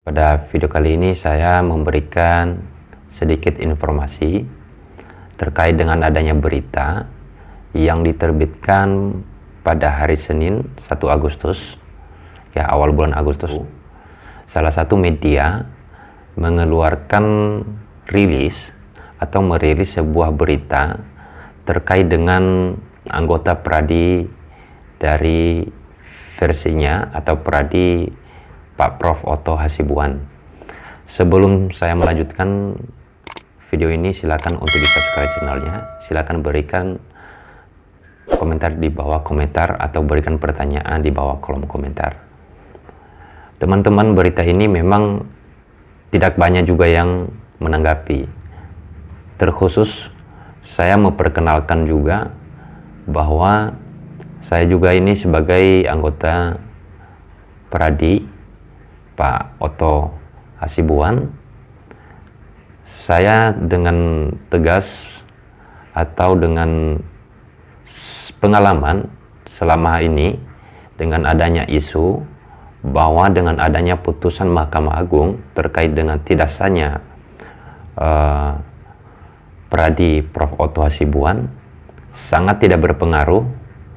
Pada video kali ini saya memberikan sedikit informasi terkait dengan adanya berita yang diterbitkan pada hari Senin 1 Agustus, ya awal bulan Agustus. Salah satu media mengeluarkan rilis atau merilis sebuah berita terkait dengan anggota Pradi dari versinya atau Pradi Pak Prof. Otto Hasibuan. Sebelum saya melanjutkan video ini, silakan untuk di-subscribe channelnya, silakan berikan komentar di bawah komentar atau berikan pertanyaan di bawah kolom komentar. Teman-teman, berita ini memang tidak banyak juga yang menanggapi. Terkhusus saya memperkenalkan juga bahwa saya juga ini sebagai anggota Pradi Pak Otto Hasibuan. Saya dengan tegas atau dengan pengalaman selama ini dengan adanya isu bahwa dengan adanya putusan Mahkamah Agung terkait dengan tidak sahnya Pradi Prof. Otto Hasibuan sangat tidak berpengaruh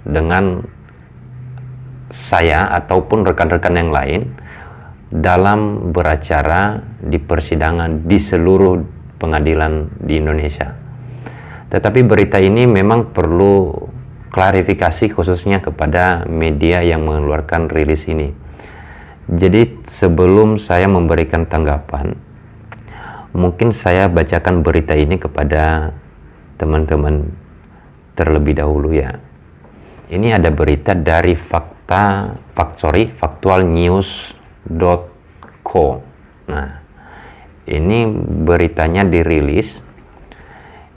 dengan saya ataupun rekan-rekan yang lain dalam beracara di persidangan di seluruh pengadilan di Indonesia. Tetapi berita ini memang perlu klarifikasi khususnya kepada media yang mengeluarkan rilis ini. Jadi sebelum saya memberikan tanggapan, mungkin saya bacakan berita ini kepada teman-teman terlebih dahulu ya. Ini ada berita dari factualnews.co. Nah, ini beritanya dirilis.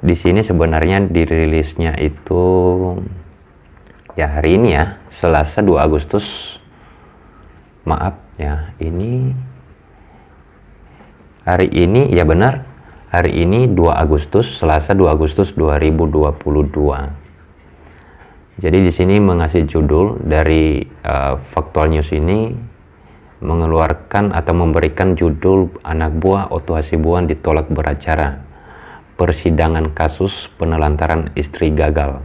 Di sini sebenarnya dirilisnya itu ya hari ini ya, Selasa 2 Agustus. Maaf ya, ini hari ini ya benar. Hari ini 2 Agustus, Selasa 2 Agustus 2022. Jadi di sini mengasih judul dari Factual News ini mengeluarkan atau memberikan judul anak buah Otto Hasibuan ditolak beracara. Persidangan kasus penelantaran istri gagal.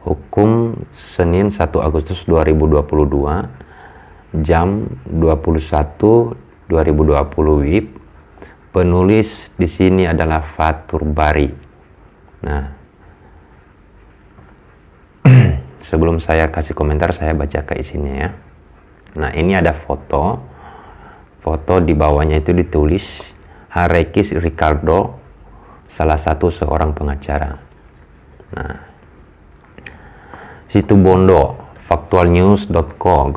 Hukum Senin 1 Agustus 2022 jam 21.2020 WIB. Penulis di sini adalah Fatur Bari. Nah, sebelum saya kasih komentar, saya baca ke isinya ya. Nah, ini ada foto di bawahnya itu ditulis Harekis Ricardo, salah satu seorang pengacara. Nah, Situbondo, factualnews.co,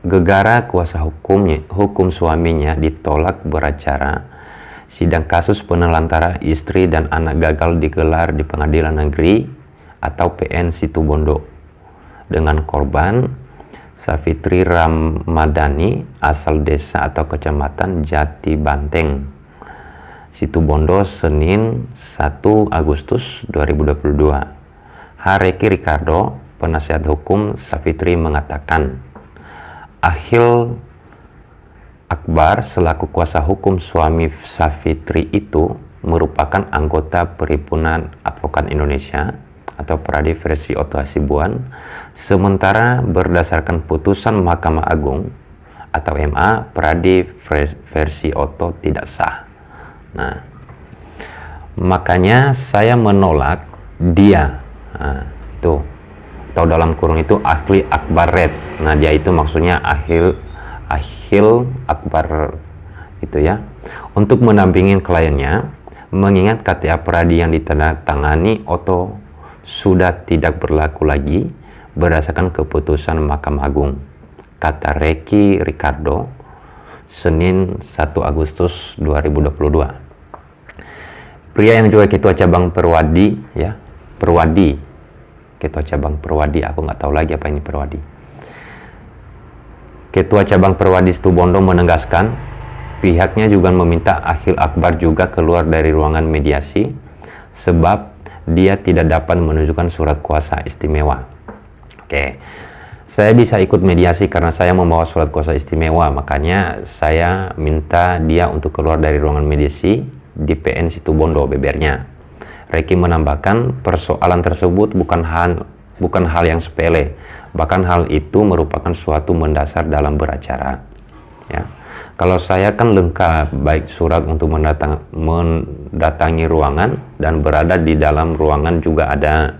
gegara kuasa hukum suaminya ditolak beracara. Sidang kasus penelantaran istri dan anak gagal digelar di Pengadilan Negeri atau PN Situbondo dengan korban Safitri Ramadhani asal desa atau kecamatan Jati Banteng, Situbondo, Senin 1 Agustus 2022. Hareki Ricardo, penasihat hukum Safitri, mengatakan Akhil Akbar selaku kuasa hukum suami Safitri itu merupakan anggota Perhimpunan Advokat Indonesia atau Pradi versi Otto Hasibuan, sementara berdasarkan putusan Mahkamah Agung atau MA, Pradi versi Otto tidak sah. Nah, makanya saya menolak dia. Nah, tuh, atau dalam kurung itu Akhil Akbar Red. Nah, dia itu maksudnya Akhil Akbar itu ya, untuk mendampingi kliennya, mengingat KTA Pradi yang ditandatangani Otto sudah tidak berlaku lagi berdasarkan keputusan Mahkamah Agung, kata Reki Ricardo Senin 1 Agustus 2022. Pria yang juga ketua cabang Perwadi ya, ketua cabang Perwadi, aku nggak tahu lagi apa ini Perwadi. Ketua cabang Perwadi Situbondo menegaskan pihaknya juga meminta Akhil Akbar juga keluar dari ruangan mediasi sebab dia tidak dapat menunjukkan surat kuasa istimewa. Oke, Saya bisa ikut mediasi karena saya membawa surat kuasa istimewa, makanya saya minta dia untuk keluar dari ruangan mediasi di PN Situbondo bebernya. Reki menambahkan persoalan tersebut bukan hal yang sepele, bahkan hal itu merupakan suatu mendasar dalam beracara. Ya. Kalau saya kan lengkap, baik surat untuk mendatangi ruangan dan berada di dalam ruangan juga ada.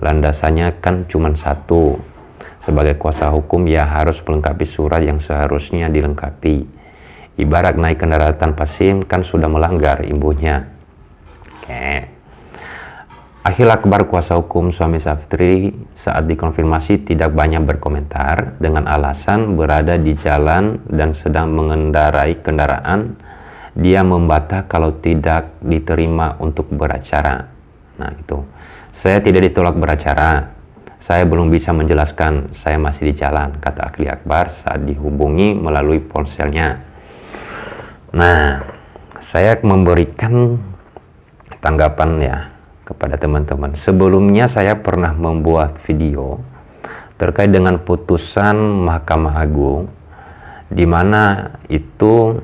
Landasannya kan cuma satu. Sebagai kuasa hukum ya harus melengkapi surat yang seharusnya dilengkapi. Ibarat naik kendaraan tanpa SIM kan sudah melanggar imbuhnya. Oke. Akhil Akbar, kuasa hukum suami Savitri, saat dikonfirmasi tidak banyak berkomentar dengan alasan berada di jalan dan sedang mengendarai kendaraan. Dia membantah kalau tidak diterima untuk beracara. Nah itu. Saya tidak ditolak beracara. Saya belum bisa menjelaskan, saya masih di jalan, kata Akhil Akbar saat dihubungi melalui ponselnya. Nah, saya memberikan tanggapan ya kepada teman-teman. Sebelumnya saya pernah membuat video terkait dengan putusan Mahkamah Agung, di mana itu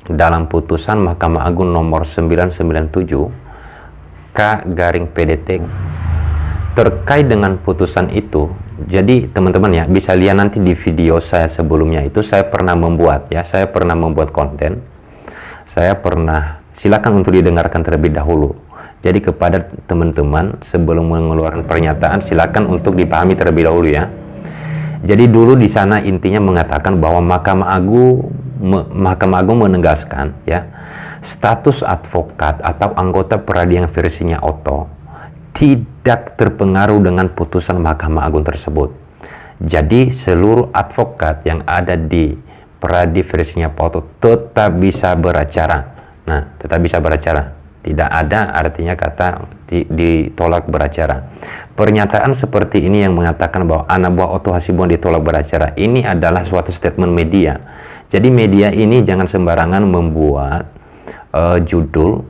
dalam putusan Mahkamah Agung nomor 997 K/PDT terkait dengan putusan itu. Jadi teman-teman ya bisa lihat nanti di video saya sebelumnya itu saya pernah membuat ya, saya pernah membuat konten. Saya pernah, silakan untuk didengarkan terlebih dahulu. Jadi kepada teman-teman sebelum mengeluarkan pernyataan silakan untuk dipahami terlebih dahulu ya. Jadi dulu di sana intinya mengatakan bahwa Mahkamah Agung menegaskan ya, status advokat atau anggota peradilan versinya Oto tidak terpengaruh dengan putusan Mahkamah Agung tersebut. Jadi seluruh advokat yang ada di peradi versinya Pak Oto tetap bisa beracara. Nah, tetap bisa beracara. Tidak ada artinya kata ditolak beracara. Pernyataan seperti ini yang mengatakan bahwa anak buah Oto Hasibuan ditolak beracara, ini adalah suatu statement media. Jadi media ini jangan sembarangan membuat judul,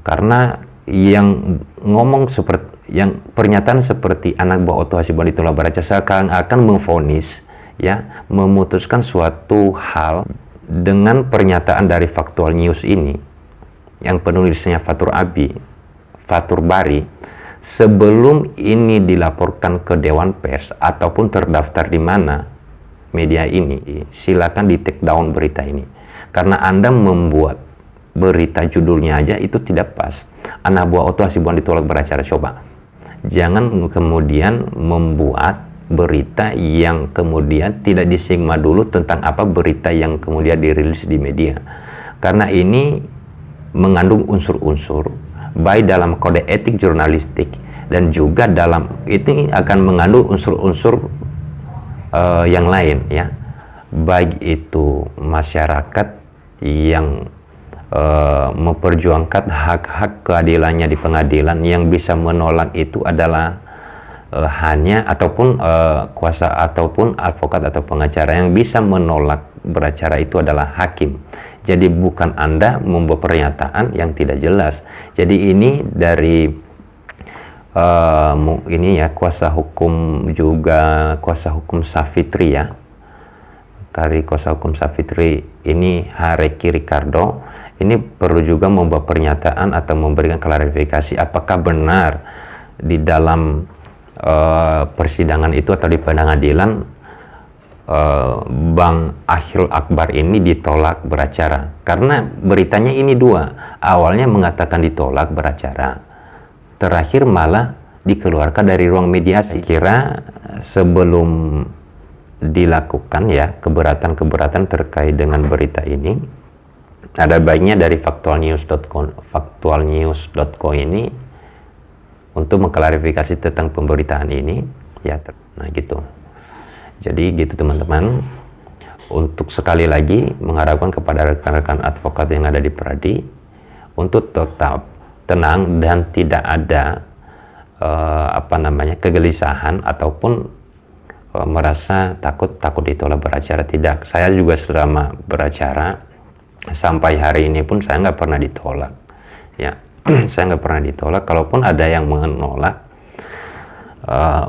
karena yang ngomong seperti yang pernyataan seperti anak buah Oto Hasibuan ditolak beracara sekarang akan memvonis ya, memutuskan suatu hal dengan pernyataan dari Faktual News ini yang penulisnya Fatur Bari. Sebelum ini dilaporkan ke Dewan Pers ataupun terdaftar di mana media ini, silakan di take down berita ini, karena Anda membuat berita judulnya aja itu tidak pas. Anak buah Oto Hasibuan ditolak beracara. Coba jangan kemudian membuat berita yang kemudian tidak disigma dulu tentang apa berita yang kemudian dirilis di media, karena ini mengandung unsur-unsur baik dalam kode etik jurnalistik dan juga dalam itu akan mengandung unsur-unsur yang lain ya, baik itu masyarakat yang memperjuangkan hak-hak keadilannya di pengadilan, yang bisa menolak itu adalah hanya ataupun kuasa ataupun advokat atau pengacara. Yang bisa menolak beracara itu adalah hakim. Jadi bukan Anda membuat pernyataan yang tidak jelas. Jadi ini dari ini ya, kuasa hukum juga kuasa hukum Savitri ya, dari kuasa hukum Savitri ini Reki Ricardo ini perlu juga membuat pernyataan atau memberikan klarifikasi apakah benar di dalam persidangan itu atau di pengadilan Bang Akhil Akbar ini ditolak beracara. Karena beritanya ini dua, awalnya mengatakan ditolak beracara, terakhir malah dikeluarkan dari ruang mediasi. Kira sebelum dilakukan ya keberatan-keberatan terkait dengan berita ini, ada baiknya dari faktualnews.co ini untuk mengklarifikasi tentang pemberitaan ini ya. Nah gitu. Jadi gitu teman-teman, untuk sekali lagi mengharapkan kepada rekan-rekan advokat yang ada di Peradi untuk tetap tenang dan tidak ada kegelisahan ataupun merasa takut ditolak beracara. Tidak, saya juga selama beracara sampai hari ini pun saya nggak pernah ditolak ya. Saya nggak pernah ditolak. Kalaupun ada yang menolak,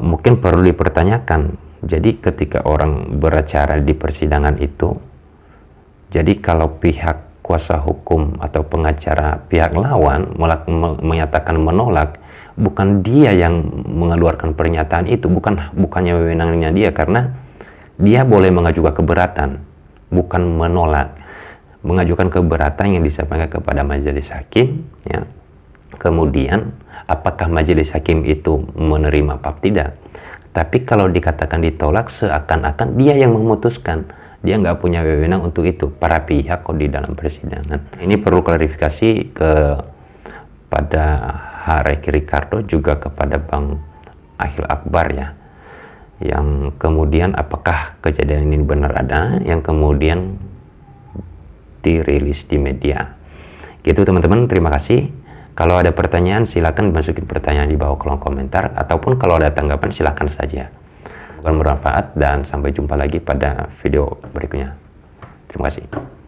mungkin perlu dipertanyakan Jadi ketika orang beracara di persidangan itu, jadi kalau pihak kuasa hukum atau pengacara pihak lawan menyatakan menolak, bukan dia yang mengeluarkan pernyataan itu, bukannya wewenangnya dia, karena dia boleh mengajukan keberatan, bukan menolak. Mengajukan keberatan yang disampaikan kepada majelis hakim, ya. Kemudian apakah majelis hakim itu menerima apa tidak? Tapi kalau dikatakan ditolak, seakan-akan dia yang memutuskan. Dia nggak punya wewenang untuk itu, para pihak kok di dalam persidangan. Ini perlu klarifikasi kepada Hareki Ricardo, juga kepada Bang Akhil Akbar, ya. Yang kemudian apakah kejadian ini benar ada, yang kemudian dirilis di media. Gitu teman-teman, terima kasih. Kalau ada pertanyaan silakan masukin pertanyaan di bawah kolom komentar, ataupun kalau ada tanggapan silakan saja. Semoga bermanfaat dan sampai jumpa lagi pada video berikutnya. Terima kasih.